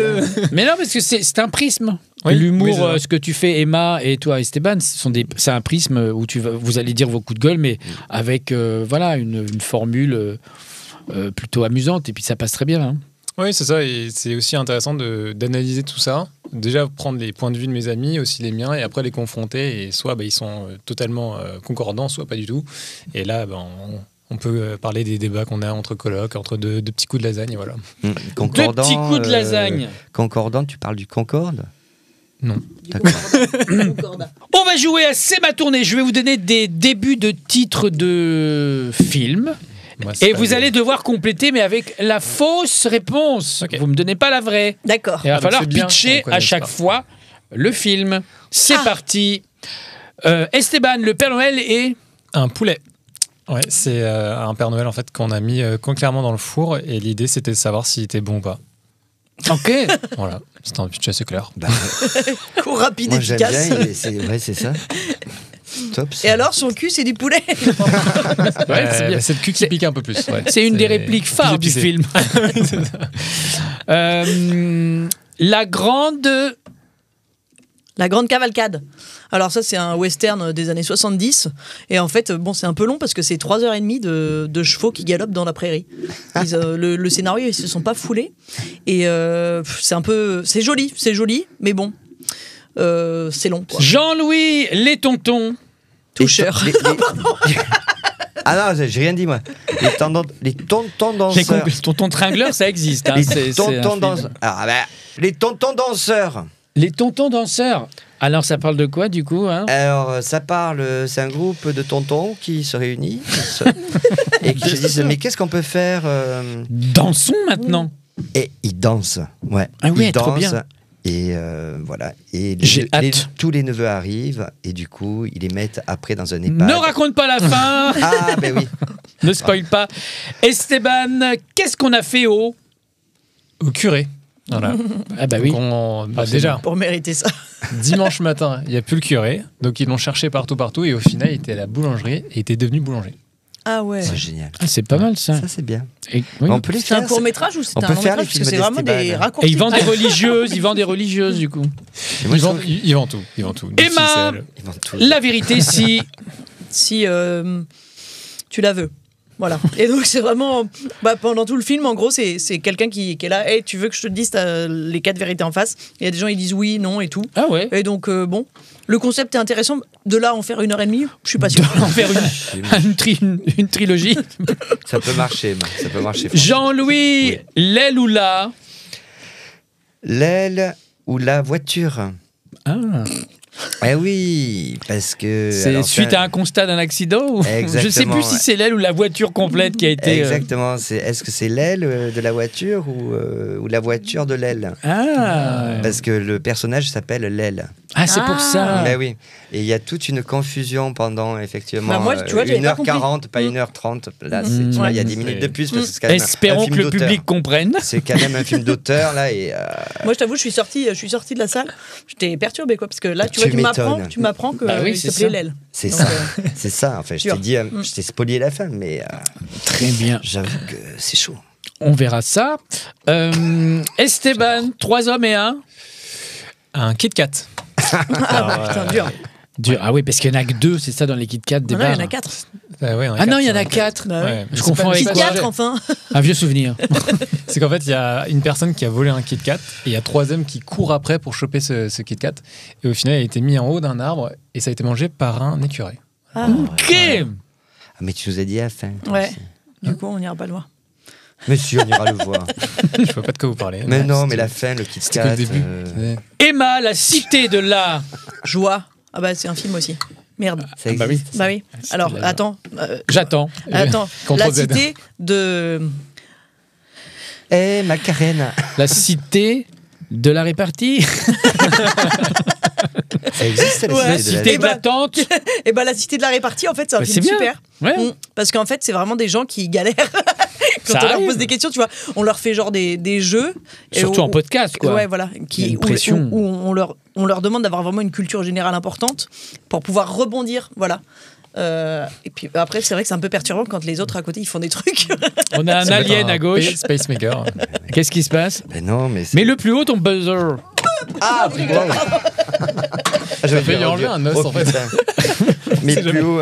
Mais non, parce que c'est un prisme. Oui, L'humour, oui, c'est ça. ce que tu fais, Emma, et toi, Esteban, c'est un prisme où vous allez dire vos coups de gueule, mais avec voilà, une formule plutôt amusante et puis ça passe très bien. Hein. Oui, c'est ça. Et c'est aussi intéressant d'analyser tout ça. Déjà, prendre les points de vue de mes amis, aussi les miens, et après les confronter. Et soit ils sont totalement concordants, soit pas du tout. Et là, on peut parler des débats qu'on a entre colocs, entre deux petits coups de lasagne. Et voilà. Concordant, deux petits coups de lasagne. Concordant, tu parles du Concorde ? Non. D'accord. On va jouer à C'est ma tournée. Je vais vous donner des débuts de titres de films. Moi, Et vous allez devoir compléter, mais avec la fausse réponse. Ok. Vous me donnez pas la vraie. D'accord. Il va donc falloir c'est bien pitcher qu'on à connaisse chaque pas. fois le film. C'est parti. Esteban, le Père Noël est... Un poulet. Ouais, c'est un Père Noël en fait qu'on a mis clairement dans le four. Et l'idée, c'était de savoir s'il était bon ou pas. Ok. Voilà. C'était un pitch assez clair. Bah, Court, rapide, moi, j'aime efficace. bien. C'est ça. Top. Et alors, son cul, c'est du poulet. Ouais, c'est bien. C'est le cul qui pique un peu plus. Ouais. C'est une des répliques phares du plus épicé. film. La grande... La Grande Cavalcade. Alors ça, c'est un western des années 70. Et en fait, c'est un peu long parce que c'est 3h30 de chevaux qui galopent dans la prairie. Le scénario, ils se sont pas foulés. Et c'est joli, mais bon, c'est long, quoi. Jean-Louis, les tontons. Toucheur. Ah non, j'ai rien dit moi. Les tontons danseurs. Tonton tringleur, ça existe. Hein. Les C'est un tontons film. danseurs. Les tontons danseurs. Les tontons danseurs. Alors, ça parle de quoi, du coup hein Alors, ça parle, c'est un groupe de tontons qui se réunit et qui se disent mais qu'est-ce qu'on peut faire Dansons maintenant. Et ils dansent, ouais. Ah oui, ils trop dansent. bien. Et voilà. Et J'ai hâte. tous les neveux arrivent et du coup, ils les mettent après dans un EHPAD. Ne raconte pas la fin. Ah, ben oui. Ne spoil pas. Esteban, qu'est-ce qu'on a fait au curé. Voilà. Ah bah oui. Déjà, Pour mériter ça. dimanche matin, il n'y a plus le curé. Donc ils l'ont cherché partout. Et au final, il était à la boulangerie et il était devenu boulanger. Ah ouais. C'est génial. Ah, c'est pas mal ça. Ça, c'est bien. Et, oui. On peut les C'est un faire. court-métrage ou c'est on un peut long faire les métrage? Parce que films c'est vraiment des d'Esteban. raccourcis. Et ils vendent des religieuses du coup. Et moi, je Ils trouve vendent tout. Ils vendent tout. Des Emma ficelles. qu'ils vendent tout. La vérité, si... Si tu la veux. Voilà. Et donc, c'est vraiment. Pendant tout le film, en gros, c'est quelqu'un qui est là. Hey, tu veux que je te dise les 4 vérités en face? Il y a des gens, ils disent oui, non et tout. Ah ouais. Et donc, bon. Le concept est intéressant. De là à en faire 1h30, je suis pas sûr. En faire une trilogie. Ça peut marcher. Ça peut marcher. Jean-Louis, Oui. l'aile ou la... L'aile ou la voiture? Ah. Eh oui, parce que... C'est alors, suite ça- à un constat d'un accident ou... Exactement, Je sais plus si ouais. c'est l'aile ou la voiture complète qui a été... Exactement. Est-ce que c'est l'aile de la voiture ou la voiture de l'aile? Ah, Parce que le personnage s'appelle l'aile. ah c'est pour ça. Ben oui. Et il y a toute une confusion pendant, effectivement, Bah, moi, tu vois, j'avais pas 1h40, pas 1h30. Là, tu vois, il y a 10 minutes de plus, parce que c'est quand même un Espérons film que le d'auteur. public comprenne. C'est quand même un film d'auteur, là, et... Moi, je t'avoue, je suis sortie de la salle. J'étais perturbée, quoi. Parce que là, tu vois, Tu m'étonnes. tu m'apprends que Bah oui, il c'est s'appelait ça. l'aile. c'est Donc, ça. C'est ça, en fait. Je t'ai sûr. dit, je t'ai spolié la fin, mais Très bien. j'avoue que c'est chaud. On verra ça. Esteban, 3 hommes et un. Un Kit Kat. Putain, dur. Dur. Ah oui, parce qu'il n'y en a que 2, c'est ça, dans les Kit Kat des Non, il y en bars. a 4. Ouais, Ah non, il y en a 4. Bah ouais. Ouais, Je mais confonds c'est avec pas- Kit quoi c'est pas- Kat, enfin. Un vieux souvenir. C'est qu'en fait, il y a une personne qui a volé un Kit Kat et il y a 3 hommes qui courent après pour choper ce Kit Kat. Et au final, il a été mis en haut d'un arbre et ça a été mangé par un écureuil. Ah, Ok. Ah, mais tu nous as dit à la fin. toi ouais. aussi. Du coup, on n'ira pas le voir. Mais si, on ira le voir. Je vois pas de quoi vous parlez. Mais non, C'était- mais la fin, le Kit C'était que Kat... le début. Emma, la cité de la... Joie. Ah bah, c'est un film aussi. Merde. Ça existe. bah oui. Bah oui. Alors, la- attends. J'attends. Attends. Contre La Z. cité de. Eh, Macarena. La cité de la répartie. Ça existe, Ouais. La cité de cité Eh de ben, l'attente. Et bah, la cité de la répartie, en fait, c'est un Bah, film c'est bien. super. Ouais. Parce qu'en fait, c'est vraiment des gens qui galèrent. Quand Ça on leur arrive. pose des questions, tu vois, on leur fait genre des jeux. et Surtout où- en podcast, quoi. Ouais, voilà. Il y a une Où, pression. où on leur demande d'avoir vraiment une culture générale importante pour pouvoir rebondir. Voilà. Et puis après, c'est vrai que c'est un peu perturbant quand les autres à côté ils font des trucs. On a un alien à gauche. Space Maker. Qu'est-ce qui se passe? Mais non, mais c'est... Mais le plus haut, ton buzzer. Ah, bravo. Je failli enlever un os, en fait. Mais plus haut,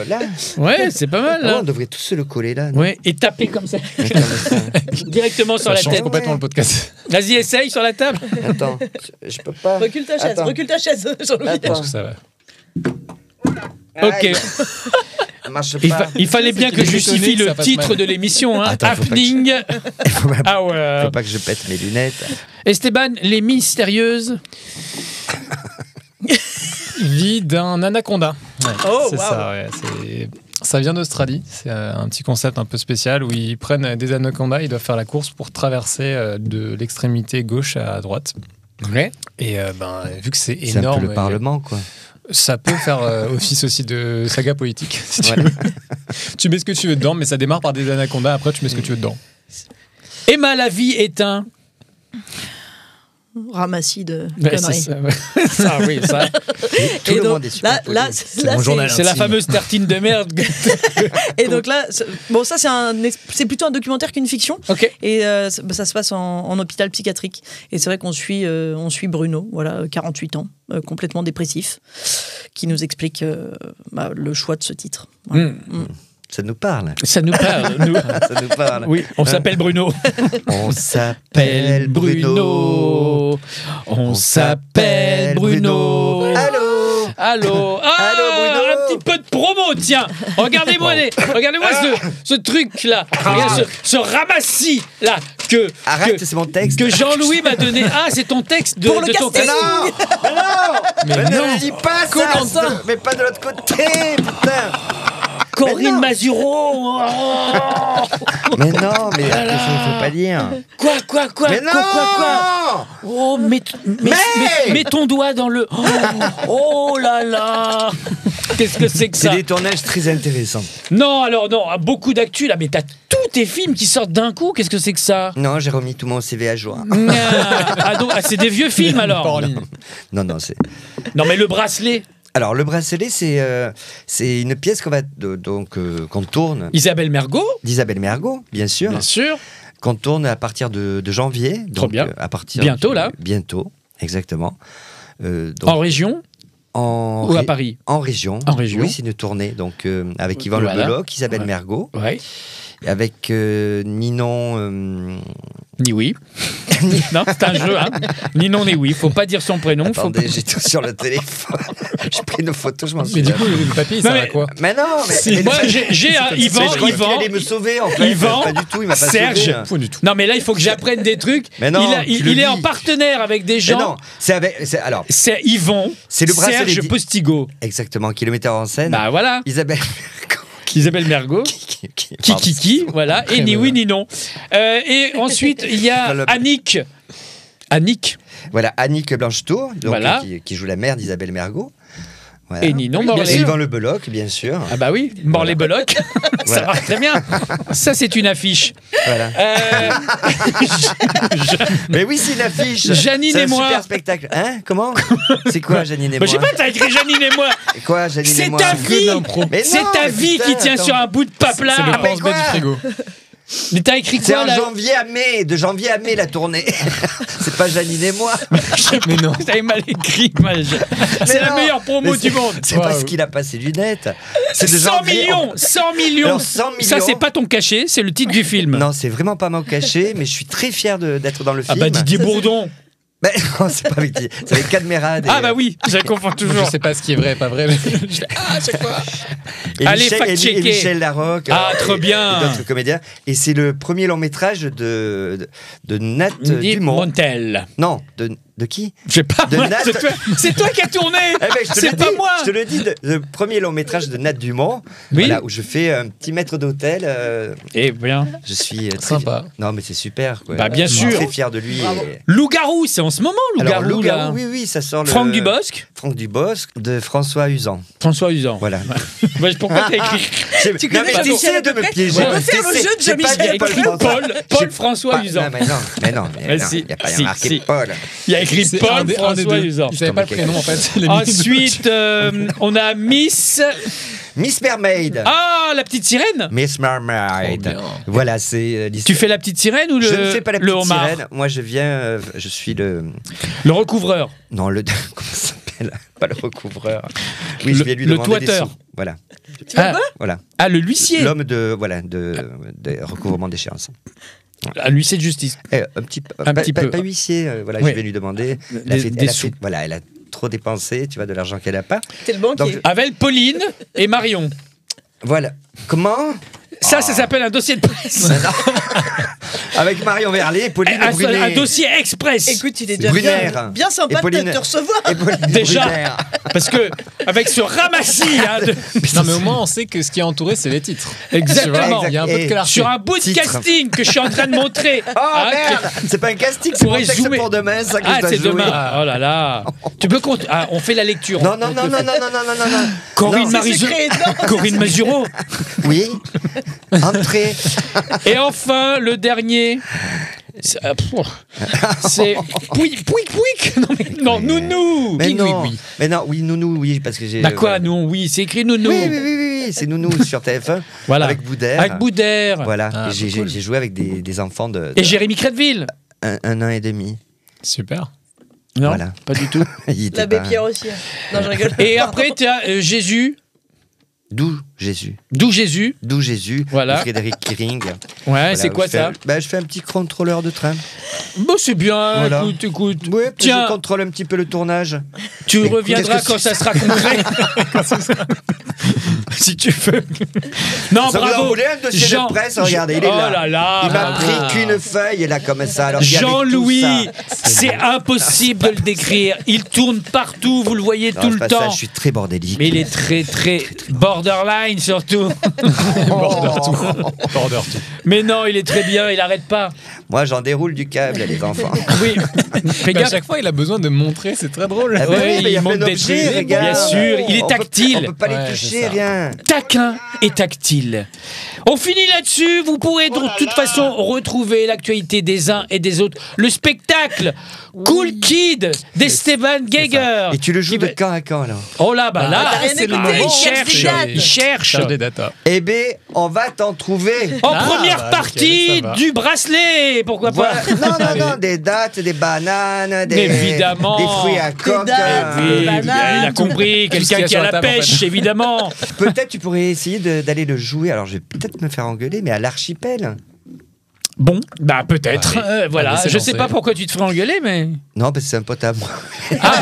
là. Ouais, c'est pas mal. Ah, Là. on devrait tous se le coller là. non Ouais, et taper comme ça. Directement sur Ça la change tête. complètement le podcast. Vas-y, essaye sur la table. Attends, je peux pas. Recule ta chaise, Attends. recule ta chaise, Jean-Louis. Attends. Je pense que ça va. Ok. Aïe, ça marche Il, pas. il fallait bien que je justifie étonné que le ça passe titre mal. de l'émission. Hein. Attends, faut pas que Happening Faut Hour. pas que je pète mes lunettes. Esteban, les mystérieuses. Vie d'un anaconda. Ouais, Oh, c'est waouh. ça, ouais, ça vient d'Australie. C'est un petit concept un peu spécial où ils prennent des anacondas, ils doivent faire la course pour traverser de l'extrémité gauche à droite. Ouais. Et vu que c'est C'est un énorme, peu le Parlement, quoi. ça peut faire office aussi de saga politique. Si tu Voilà. veux. Tu mets ce que tu veux dedans, mais ça démarre par des anacondas. Après, tu mets ce que tu veux dedans. Emma, la vie est un. Ramassis de Ouais, conneries. c'est ça, ouais. Ça, oui, ça. Tout Et le donc, monde est super là, poli. là, là, mon journal. C'est la Intime. fameuse tartine de merde. Et donc là, bon, ça c'est plutôt un documentaire qu'une fiction. Ok. Et ça se passe en hôpital psychiatrique. Et c'est vrai qu'on suit Bruno, voilà, 48 ans, complètement dépressif, qui nous explique le choix de ce titre. Voilà. Ça nous parle. Ça nous parle. Nous. Ça nous parle. Oui, on s'appelle Bruno. On s'appelle Bruno. On s'appelle Bruno. Allô. Allô. Ah, Allô, Bruno. un petit peu de promo, tiens. Regardez-moi ce truc-là. Regarde ce ramassis là Arrête, c'est mon texte. que Jean-Louis m'a donné. Ah, c'est ton texte de, Pour le de ton casting. Mais Mais non. ne dis pas ça. Mais pas de l'autre côté, putain. Corinne Mazuro. Mais non, mais qu'est-ce qu'il faut pas dire. Quoi Mais non. Quoi Oh, mets ton doigt dans le. Oh là là. Qu'est-ce que c'est que C'est ça? des tournages très intéressants. Non, alors non, beaucoup d'actu là, mais t'as tous tes films qui sortent d'un coup. Qu'est-ce que c'est que ça? Non, j'ai remis tout mon CV à jour. Donc, c'est des vieux films Pas en alors. ligne. Non, c'est. Non, mais le bracelet. Alors, le bracelet, c'est une pièce qu'on tourne Isabelle Mergo, d'Isabelle Mergo, bien sûr, bien sûr. qu'on tourne à partir de janvier. Trop bien. À partir Bientôt, là. Bientôt, exactement. Donc, En région ou à ré- Paris? En région. En région. Oui, c'est une tournée. Donc, avec Yvan Voilà. Le Beloc, Isabelle Ouais. Mergo, Ouais. avec Ninon. Ni oui. Non, c'est un jeu, hein. Ni non, ni oui. Faut pas dire son prénom. Faut pas... Attendez, j'ai tout sur le téléphone. J'ai pris une photo, je m'en Mais souviens. du coup, le papier, il sert mais- à quoi? Mais non, mais. Moi, j'ai un Mais Yvan, je croyais qu'il Yvan. allait me sauver en fait. Yvan, Pas du tout, il m'a pas Serge. sauvé. Pas du tout. Non, mais là, il faut que j'apprenne des trucs. Mais non, tu le il est en dis. partenaire avec des Mais gens. non, alors, C'est Yvon, C'est le bracelet Serge dit- Postigo. exactement, qui est le metteur en scène. Bah voilà, Isabelle. Isabelle Mergo, Pardon. Kiki, voilà, et ni oui ni non. Et ensuite, il y a Le- Annick. Annick Voilà, Annick Blanchetour, donc, Voilà. qui joue la mère d'Isabelle Mergo. Voilà. et Ninon Il y a Morlaix. Yvan Le Beloc, bien sûr. Ah bah oui, Morlaix-Beloc, ça Voilà. marche très bien. Ça, c'est une affiche. Voilà. Mais oui, c'est une affiche. Janine C'est et un moi. super spectacle. Hein? Comment? C'est quoi, Janine et Bah, moi? je sais pas, t'as écrit Janine et moi. Quoi, Janine et C'est moi? ta Que de vie. l'impro. Mais C'est non, ta mais vie putain, qui tient attends. sur un bout de C'est le paplard. mais pense-bête quoi du frigo. Mais t'as écrit C'est quoi en là? janvier à mai, de janvier à mai la tournée. C'est pas Janine et moi. Mais non. T'avais mal écrit, mal. C'est la non, meilleure promo mais du monde. C'est Waouh. parce qu'il a pas ses lunettes. C'est de 100 janvier. millions 100 millions Alors, 100 Ça, millions. c'est pas ton cachet, c'est le titre du film. Non, c'est vraiment pas mon cachet, mais je suis très fier d'être dans le Ah film. bah Didier Bourdon. Ben, non, c'est pas avec Didier, c'est avec Cadmerade. Ah bah oui, je confonds Je toujours. sais pas ce qui est vrai et pas vrai. Je fais à chaque fois. Et Allez, Michel, fact-checker. et Michel Larocque. Ah, trop et- bien. Et d'autres comédiens. Et c'est le premier long métrage de Nat Dit Dumont. Montel. Non, de qui? Je sais pas, De moi, Nat. c'est toi qui as tourné. Eh ben, je te C'est le pas dis, moi. Je te le dis, le premier long métrage de Nat Dumont, Oui. voilà, où je fais un petit maître d'hôtel. Eh bien, Je suis très Sympa. Non, mais c'est super. Quoi. Bah, bien Je suis sûr. très fier de lui. et- Loup-garou, c'est en ce moment, Alors, Loup-garou, là. oui, ça sort le. Franck Dubosc, Franck Dubosc de François Usan. François Usan. Voilà. Bah, pourquoi t'as écrit Tu Non, connais mais pas t'essaies de Michel me piéger. On peut faire le jeu de J'ai pas Jean-Michel. dit Paul écrit François. Paul J'ai François pas- Usan. Non, mais non. Mais si, Il n'y a pas si, marqué si. Paul. Il y a écrit C'est Paul un des François deux. Usan. Je savais pas le prénom en fait. Les Ensuite, on a Miss. Miss Mermaid. Ah, la petite sirène. Miss Mermaid. Trop bien. Voilà, c'est l'histoire. Tu fais la petite sirène ou le Je ne fais pas la le petite homard sirène. Moi, je viens. Je suis le. Le recouvreur. Non, le. Comment ça s'appelle? pas le recouvreur. Oui, je vais lui le demander des toiteur. sous. Voilà. Ah, ah, le huissier. L'homme de recouvrement d'échéance. Un huissier de justice. Un petit peu. Pas huissier. Voilà, Oui. je vais lui demander. Des Elle a trop dépensé, tu vois, de l'argent qu'elle a pas. T'es le banquier. Donc, Avec Pauline et Marion. Voilà. Comment? Ça s'appelle un dossier de presse. Avec Marion Verlet, Pauline un Brunet. Express. Express. Écoute, il est déjà Brunner. bien sympa Et Pauline- de te recevoir. Et Pauline Déjà. Brunner. Parce que, avec ce ramassis, hein, Non, mais au moins, on sait que ce qui est entouré, c'est les titres. exactement. Il y a un peu de Et clarté. Sur un bout de Titre. casting que je suis en train de montrer. Oh hein, merde, c'est pas un casting, c'est Pour mon texte résumer. pour demain, ça que Ah, je dois c'est jouer. demain. Oh là là. Tu peux compter. Ah, on fait la lecture. Non, non, non, non, non, non, non, non, non. Corinne Non. Marizot. secret, non. Corinne Mazuro. Oui. Entrée. Et enfin, le dernier. C'est Pouic. Non, Nounou. Mais Pouic, non, oui, oui. mais non, oui, Nounou, oui, parce que j'ai. Bah quoi, voilà. nous, oui, c'est écrit Nounou. Oui, c'est Nounou sur TF1. Voilà. Avec Boudère. Avec Boudère. Voilà. Ah, Et j'ai cool. j'ai joué avec des enfants de Et Jérémy Crédville. un an et demi. Super. Non, Voilà. pas du tout. Il était L'abbé pas- Pierre aussi. Non, je rigole. Et après, tu as Jésus. D'où Jésus. D'où Jésus. D'où Jésus. Voilà. De Frédéric Kiring. Ouais, Voilà, c'est quoi je fais- ça Je fais un petit contrôleur de train. Bon, c'est bien. Voilà. Écoute. Oui, Tiens. je contrôle un petit peu le tournage. Tu reviendras qu'est-ce que quand ça sera concret. Si tu veux. Non, Ça vous en bravo. voulez un dossier de presse? Regardez, il est oh là. là là. Il m'a pris qu'une feuille là comme ça. Alors, regardez Jean-Louis, tout ça. c'est impossible de le décrire. Il tourne partout, vous le voyez Non, tout c'est le pas temps. ça, je suis très bordélique. Mais il est très, très borderline surtout. Border tout. Mais non, il est très bien, il arrête pas. Moi, j'en déroule du câble, les enfants. Oui, fais Mais à gaffe. chaque fois, il a besoin de montrer, c'est très drôle. Ah ben Ouais, oui, mais il y a il plein monte des d'objets, trucs, regarde. bien sûr, il est On peut- tactile. On peut pas Ouais, les c'est toucher, ça. rien. Taquin et tactile. On finit là-dessus. Vous pourrez de toute façon retrouver l'actualité des uns et des autres. Le spectacle Cool Kid d'Esteban Geiger. Et tu le joues Qui de va- quand à quand, là? Oh là, bah là, t'as rien c'est le écouté, moment. il cherche des dates. Il cherche. Cherche des datas. Eh bien, on va t'en trouver. En Ah, première bah, partie nickel, ça va. du bracelet, pourquoi pas. Voilà. Non, des dates, des bananes, des, Évidemment. des fruits à coque. dates, Oui, des bananes, il a compris, Tout ce qu'il y quelqu'un a qui a sur la la table, en pêche, fait. évidemment. Peut-être tu pourrais essayer d'aller le jouer. Alors, je vais peut-être me faire engueuler, mais à l'archipel. Bon, bah peut-être. Allez. Voilà, Allez, c'est je sais lancé. pas pourquoi tu te ferais engueuler, mais. Non, parce que c'est un pote à moi. Ah,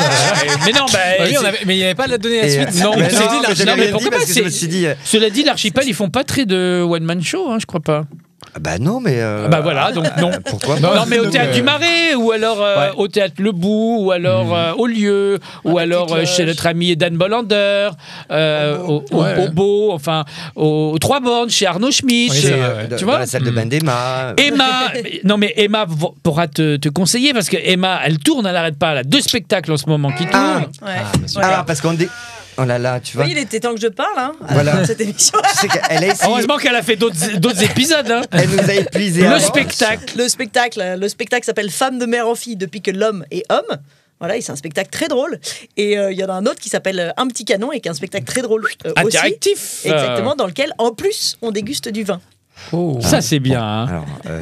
mais non, bah. Bah oui, c'est- mais il n'y avait pas à donner la Et, suite. Non, mais mais c'est dit, mais l'archipel, j'avais mais rien pourquoi dit parce pas, que je me c'est- suis dit. Cela dit, l'archipel, ils font pas très de one-man show, hein, je crois pas. Bah non, mais. Bah voilà, donc non. Pourquoi Non, pas mais au non, théâtre mais- du Marais, ou alors Ouais. au théâtre Le Bout, ou alors au Lieu, ou la alors Petite chez Loge. notre ami Dan Bollander, Ouais. au Beau, enfin, aux Trois Bornes, chez Arnaud Schmitt. Oui, chez- c'est vrai, Dans tu vois la salle de bain d'Emma. Emma, non mais Emma pourra te conseiller parce que Emma, elle tourne, elle n'arrête pas. Elle a 2 spectacles en ce moment qui tournent. Ouais. bah, super. Voilà. Ah, parce qu'on dit. Oh là là, tu vois. Oui, il était temps que je parle hein, à Voilà. la fin de cette émission. Tu sais qu'elle a essayé. Heureusement qu'elle a fait d'autres épisodes. Hein. Elle nous a épuisés. Le avant. spectacle. Le spectacle s'appelle Femme de mère en fille depuis que l'homme est homme. Voilà, et c'est un spectacle très drôle. Et il y en a un autre qui s'appelle Un petit canon et qui est un spectacle très drôle aussi. Interactif. Exactement, dans lequel, en plus, on déguste du vin. Oh. Ça c'est bien. Hein.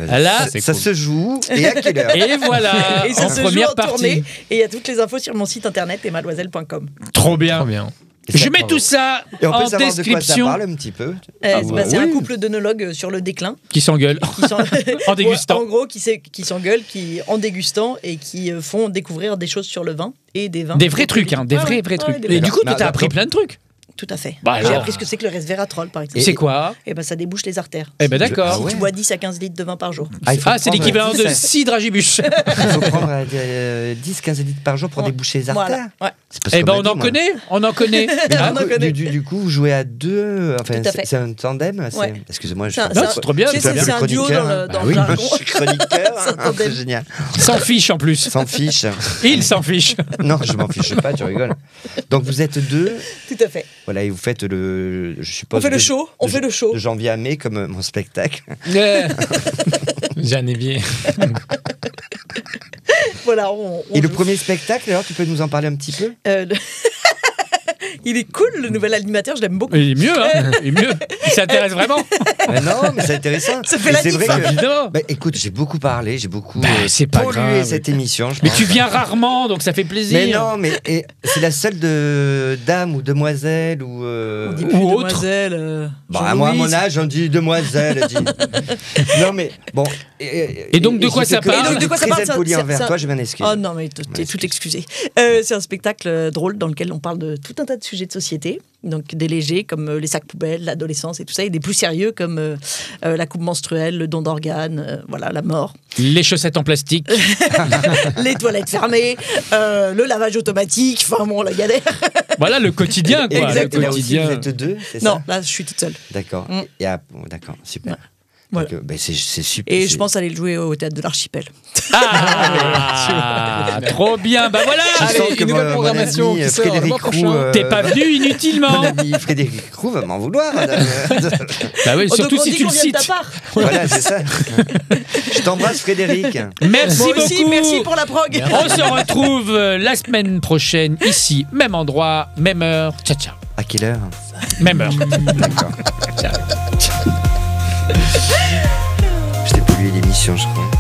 Alors, Là, c'est ça cool. se joue. Et à quelle heure? Et voilà, Et ça en se joue première en partie. tournée. Et il y a toutes les infos sur mon site internet emademoiselle.com. Trop bien. Trop bien. Je mets tout ça Et on peut en savoir de quoi ça description. parle un petit peu. C'est un oui. couple d'œnologues sur le déclin. Qui s'engueule. Qui s'en- En dégustant. En gros, qui s'engueulent en dégustant et qui font découvrir des choses sur le vin et des vins. Des vrais trucs, hein, des Ouais, vrais ouais, trucs. des Et vrais du coup, trucs. t'as appris plein de trucs. Tout à fait. Bah J'ai alors. appris ce que c'est que le resveratrol, par exemple. C'est quoi? Et ben ça débouche les artères. Eh ben d'accord. Ah ouais. Tu bois 10 à 15 litres de vin par jour. il faut Ah, c'est prendre, l'équivalent de 10, 6 dragibus. Il faut prendre 10-15 litres par jour pour Ouais. déboucher les Voilà. artères. Ouais. C'est parce Eh qu'on ben m'a on dit, en moi. connaît, on en connaît. Mais Hein on en connaît. du coup, vous jouez à deux. Enfin, Tout à fait. c'est un tandem. Ouais. Excusez-moi, je C'est un- fais Non, un peu- c'est trop bien. je fais c'est peu c'est le un duo chroniqueur, dans le- hein. dans Bah le oui, jargon. je suis chroniqueur. C'est un hein, tandem. c'est génial. S'en fiche en plus. S'en fiche. Il s'en fiche. Non, je m'en fiche pas, tu rigoles. Donc vous êtes deux. Tout à fait. Voilà, et vous faites le. Je suppose. On fait le de- show. On de- fait le show. De janvier à mai, comme mon spectacle. Jeanne Évier. Voilà. On Et le joue. premier spectacle, alors, tu peux nous en parler un petit peu? Le- Il est cool, le nouvel animateur, je l'aime beaucoup. Il est mieux, hein. Il est mieux. Il s'intéresse vraiment. Non, mais c'est intéressant. Ça fait Mais la c'est vrai diff. que... Évidemment. Bah, écoute, j'ai beaucoup parlé, j'ai beaucoup c'est pas pollué grave. cette émission. Je Mais pense. tu viens rarement, donc ça fait plaisir. Mais non, mais c'est la seule de dame ou demoiselle ou. On dit Ou plus autre. demoiselle. Bah, moi, à mon âge, on dit demoiselle. elle dit. Non, mais bon. Et donc, de quoi ça parle Et donc, de quoi ça parle, Très ça- impoli ça- envers ça- toi, je m'en excuse. Oh non, mais t'es tout excusé. C'est un spectacle drôle dans lequel on parle de tout un tas de sujets de société. Donc des légers comme les sacs poubelles, l'adolescence et tout ça, et des plus sérieux comme la coupe menstruelle, le don d'organes, voilà, la mort, Les chaussettes en plastique. les toilettes fermées, le lavage automatique, enfin bon, la galère. Voilà le quotidien, quoi. Exactement. Le Là aussi, quotidien. vous êtes deux, c'est Non, ça là, je suis toute seule. D'accord. Mm. D'accord, super. Ouais. Voilà. Donc, c'est super. Et je pense aller le jouer au théâtre de l'Archipel. Ah, trop bien. Bah voilà. Je Allez, sens une que nouvelle mon programmation ami qui sort le Frédéric mois prochain. Roux, T'es pas venu inutilement. Mon ami Frédéric Roux va m'en vouloir, madame. Bah oui, Oh, surtout donc on si dit tu le qu'on vient de ta cites. part. Voilà, c'est ça. Je t'embrasse, Frédéric. Merci Moi beaucoup. aussi, merci pour la prog. On se retrouve la semaine prochaine, ici, même endroit, même heure. Ciao, ciao. À quelle heure? Même heure. D'accord. Je t'ai pollué l'émission, je crois.